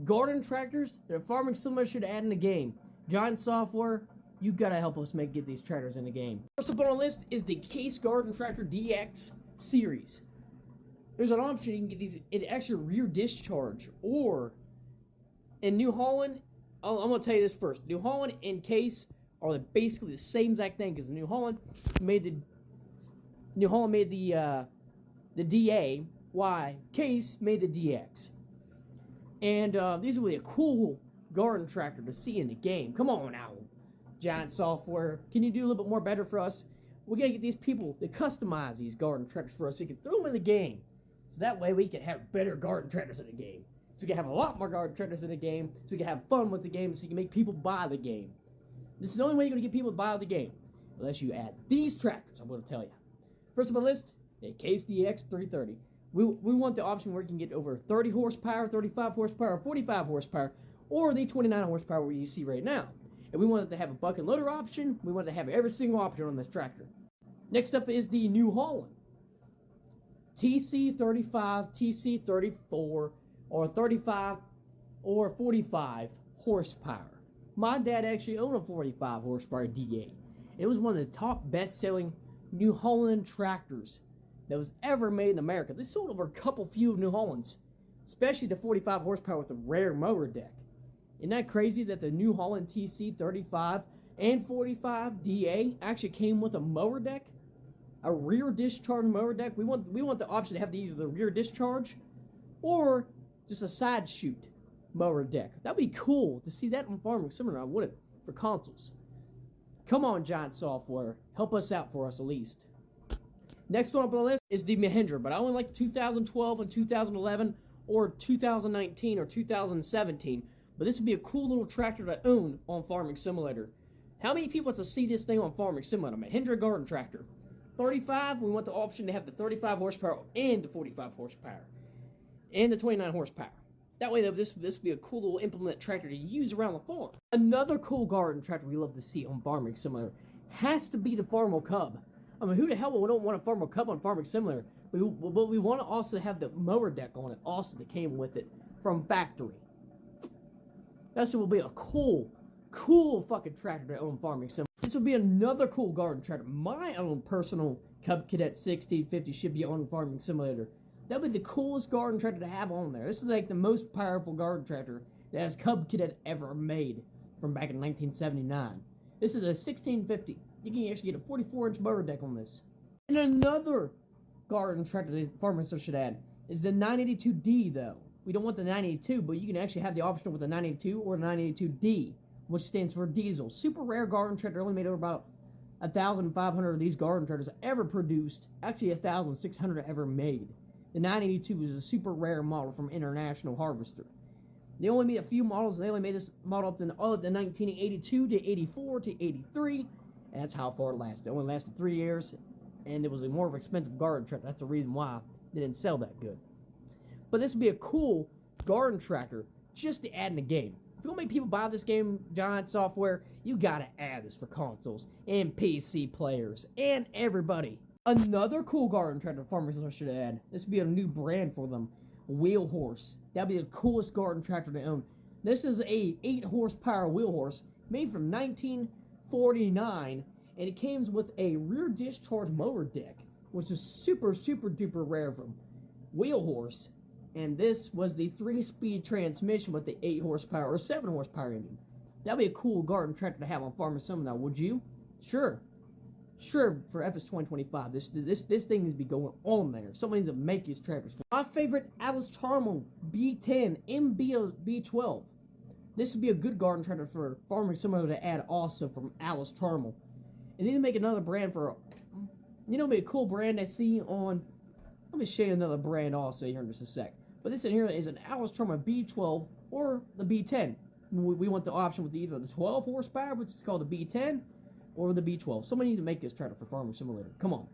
garden tractors that a farming simulator should add in the game. Giant Software, you gotta help us get these tractors in the game. First up on our list is the Case Garden Tractor DX series. There's an option you can get these in extra rear discharge, or in New Holland, I'm gonna tell you this first. New Holland and Case are basically the same exact thing, because New Holland made the DA, while Case made the DX. And these will be a cool garden tractor to see in the game. Come on now, Giant Software. Can you do a little bit more better for us? We gotta get these people to customize these garden tractors for us so you can throw them in the game. So that way we can have better garden tractors in the game. So we can have a lot more garden tractors in the game. So we can have fun with the game, so you can make people buy the game. This is the only way you're gonna get people to buy the game. Unless you add these tractors, I'm gonna tell you. First on my list, a Case DX 330. We want the option where you can get over 30 horsepower, 35 horsepower, 45 horsepower, or the 29 horsepower where you see right now. And we want it to have a bucket loader option. We want it to have every single option on this tractor. Next up is the New Holland TC35, TC34, or 35 or 45 horsepower. My dad actually owned a 45 horsepower DA. It was one of the top best-selling New Holland tractors that was ever made in America. They sold over a couple few New Hollands, especially the 45 horsepower with the rare mower deck. Isn't that crazy that the New Holland TC 35 and 45 DA actually came with a mower deck? A rear discharge mower deck? We want the option to have either the rear discharge or just a side chute mower deck. That'd be cool to see that on Farming Simulator, wouldn't it? For consoles. Come on, Giant Software. Help us out for us at least. Next one up on the list is the Mahindra, but I only like 2012 and 2011 or 2019 or 2017. But this would be a cool little tractor to own on Farming Simulator. How many people want to see this thing on Farming Simulator? Mahindra garden tractor. 35, we want the option to have the 35 horsepower and the 45 horsepower. And the 29 horsepower. That way, this would be a cool little implement tractor to use around the farm. Another cool garden tractor we love to see on Farming Simulator has to be the Farmo Cub. I mean, who the hell would don't want a Farmo Cub on Farming Simulator? But we want to also have the mower deck on it also that came with it from factory. That will be a cool fucking tractor to own Farming Simulator. This will be another cool garden tractor. My own personal Cub Cadet 1650 should be on Farming Simulator. That would be the coolest garden tractor to have on there. This is like the most powerful garden tractor that has Cub Cadet ever made from back in 1979. This is a 1650. You can actually get a 44-inch mower deck on this. And another garden tractor that Farming Simulator should add is the 982D, though. We don't want the 982, but you can actually have the option with the 982 or the 982D, which stands for diesel. Super rare garden tractor, only made over about 1,500 of these garden tractors ever produced. Actually, 1,600 ever made. The 982 is a super rare model from International Harvester. They only made a few models. They only made this model up to 1982 to 84 to 83. And that's how far it lasted. It only lasted 3 years, and it was a more of an expensive garden tractor. That's the reason why they didn't sell that good. But this would be a cool garden tractor just to add in the game. If you want to make people buy this game, Giant Software, you gotta add this for consoles and PC players and everybody. Another cool garden tractor farmers should add. This would be a new brand for them. Wheel Horse. That'd be the coolest garden tractor to own. This is a 8 horsepower wheel horse made from 1949, and it comes with a rear discharge mower deck, which is super duper rare from Wheel Horse. And this was the 3-speed transmission with the 8 horsepower or 7 horsepower engine. That'd be a cool garden tractor to have on Farming Simulator, would you? Sure, for FS 2025, this thing needs to be going on there. Somebody needs to make these tractors. My favorite Atlas Tarmo B10 MB12. This would be a good garden tractor for Farming Simulator to add also from Atlas Tarmo. And then make another brand for, be a cool brand I see on. Let me show you another brand also here in just a sec. But this in here is an Atlas Tarmo B12 or the B10. We want the option with either the 12 horsepower, which is called the B10, or the B12. Somebody needs to make this tractor for Farming Simulator. Come on,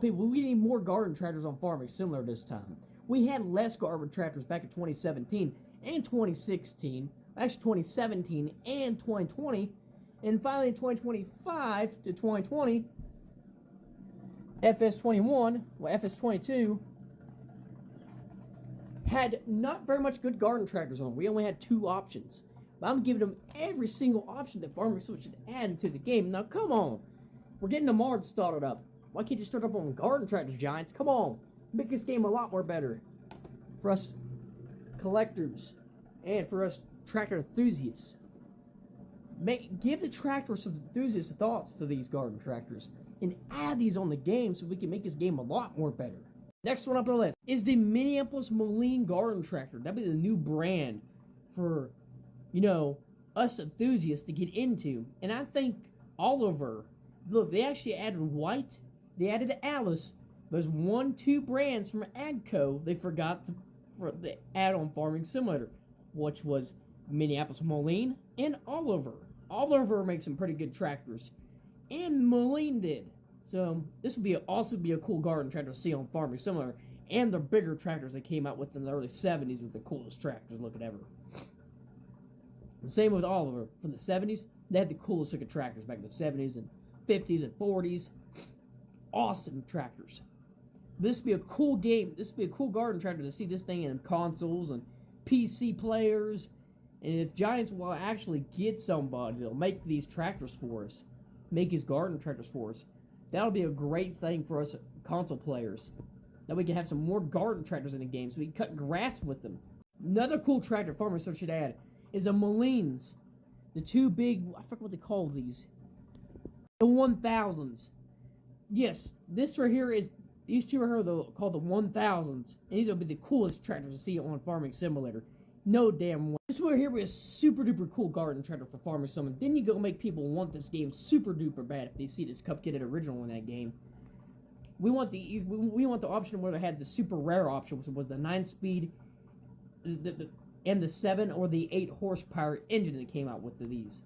people. We need more garden tractors on Farming Simulator this time. We had less garden tractors back in 2017 and 2016. Actually, 2017 and 2020. And finally, in 2025 to 2020, FS21, FS22, had not very much good garden tractors on. We only had 2 options. But I'm giving them every single option that Farming Simulator should add into the game. Now, come on. We're getting the mods started up. Why can't you start up on garden tractors, Giants? Come on. Make this game a lot more better for us collectors and for us tractor enthusiasts. Give the tractors some enthusiast thoughts for these garden tractors and add these on the game so we can make this game a lot more better. Next one up on the list is the Minneapolis Moline Garden Tractor. That'd be the new brand for, us enthusiasts to get into. And I think Oliver, look, they actually added white, they added Alice. There's 2 brands from AGCO they forgot for the add-on Farming Simulator, which was Minneapolis Moline and Oliver. Oliver makes some pretty good tractors, and Moline did. So this would also be a cool garden tractor to see on Farming Simulator, and the bigger tractors they came out with in the early 70s with the coolest tractors looking ever. The same with Oliver. From the 70s, they had the coolest looking tractors back in the 70s and 50s and 40s. Awesome tractors. This would be a cool game. This would be a cool garden tractor to see this thing in consoles and PC players. And if Giants will actually get somebody that'll make these tractors for us, make his garden tractors for us, that'll be a great thing for us console players. That we can have some more garden tractors in the game so we can cut grass with them. Another cool tractor Farmers should add is the Molines. The 2 big, I forget what they call these. The 1000s. Yes, this right here is, these 2 right here are called the 1000s. And these will be the coolest tractors to see on Farming Simulator. No damn way. This one here is a super duper cool garden tractor for Farming Simulator. Then you go make people want this game super duper bad if they see this cupcaked original in that game. We want the option where they had the super rare option, which was the 9-speed, and the 7 or the 8 horsepower engine that came out with these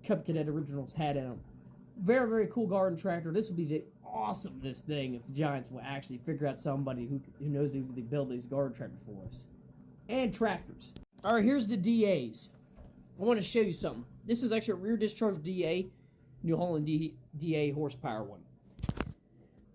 cupcaked originals had in them. Very, very cool garden tractor. This would be the awesomest thing if the Giants will actually figure out somebody who knows they build these garden tractors for us. And tractors. Alright, here's the DAs. I want to show you something. This is actually a rear discharge DA, New Holland DA horsepower one.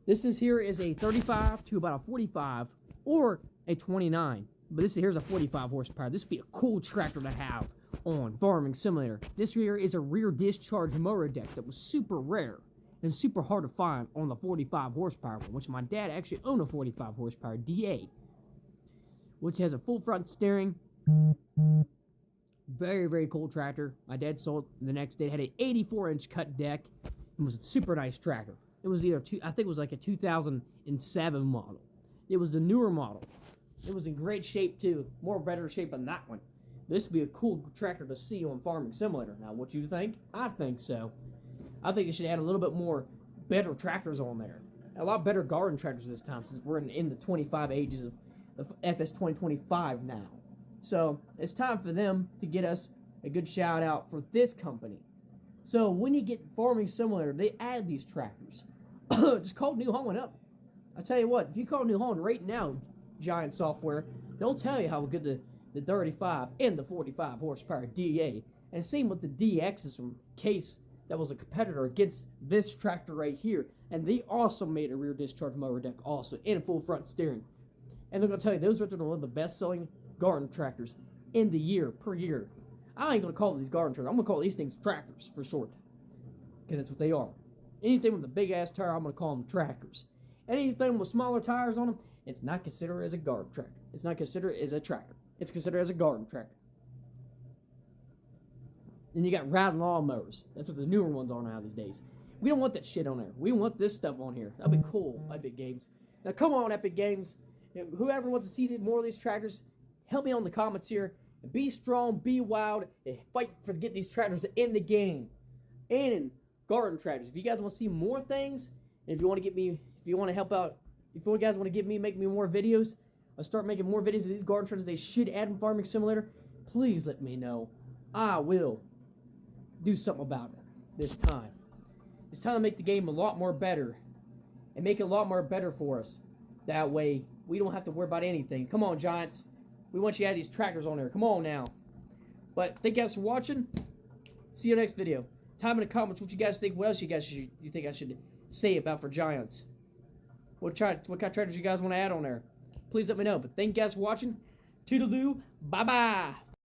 This here is a 35 to about a 45 or a 29. But here's a 45 horsepower. This would be a cool tractor to have on Farming Simulator. This here is a rear discharge mower deck that was super rare and super hard to find on the 45 horsepower one, which my dad actually owned a 45 horsepower DA, which has a full front steering. Very, very cool tractor. My dad sold it the next day. It had an 84-inch cut deck. It was a super nice tractor. It was I think it was like a 2007 model. It was the newer model. It was in great shape too. Better shape than that one. This would be a cool tractor to see on Farming Simulator. Now, what you think? I think so. I think it should add a little bit more better tractors on there. A lot better garden tractors this time, since we're in the 25 ages of FS 2025 now. So it's time for them to get us a good shout out for this company. So when you get Farming Simulator, they add these tractors. Just call New Holland up. I tell you what, if you call New Holland right now, Giant Software, they'll tell you how good the 35 and the 45 horsepower DA, and same with the DX is from Case, that was a competitor against this tractor right here, and they also made a rear discharge mower deck also, and a full front steering. And they're going to tell you, those are one of the best-selling garden tractors in the year, per year. I ain't going to call these garden tractors. I'm going to call these things tractors, for short. Because that's what they are. Anything with a big-ass tire, I'm going to call them tractors. Anything with smaller tires on them, it's not considered as a garden tractor. It's not considered as a tractor. It's considered as a garden tractor. Then you got ride lawnmowers. That's what the newer ones are now these days. We don't want that shit on there. We want this stuff on here. That'd be cool, Epic Games. Now, come on, Epic Games. Whoever wants to see more of these tractors, help me on the comments here. Be strong, be wild, and fight for get these tractors in the game. And in garden tractors. If you guys want to see more things, and if you want to get me, if you want to help out, if you guys want to make me more videos, I'll start making more videos of these garden tractors they should add in Farming Simulator, please let me know. I will do something about it this time. It's time to make the game a lot more better. And make it a lot more better for us. That way, we don't have to worry about anything. Come on, Giants. We want you to add these tractors on there. Come on now. But thank you guys for watching. See you next video. Time in the comments what you guys think. What else you think I should say about for Giants? What kind of tractors you guys want to add on there? please let me know. But thank you guys for watching. Toodaloo. Bye-bye.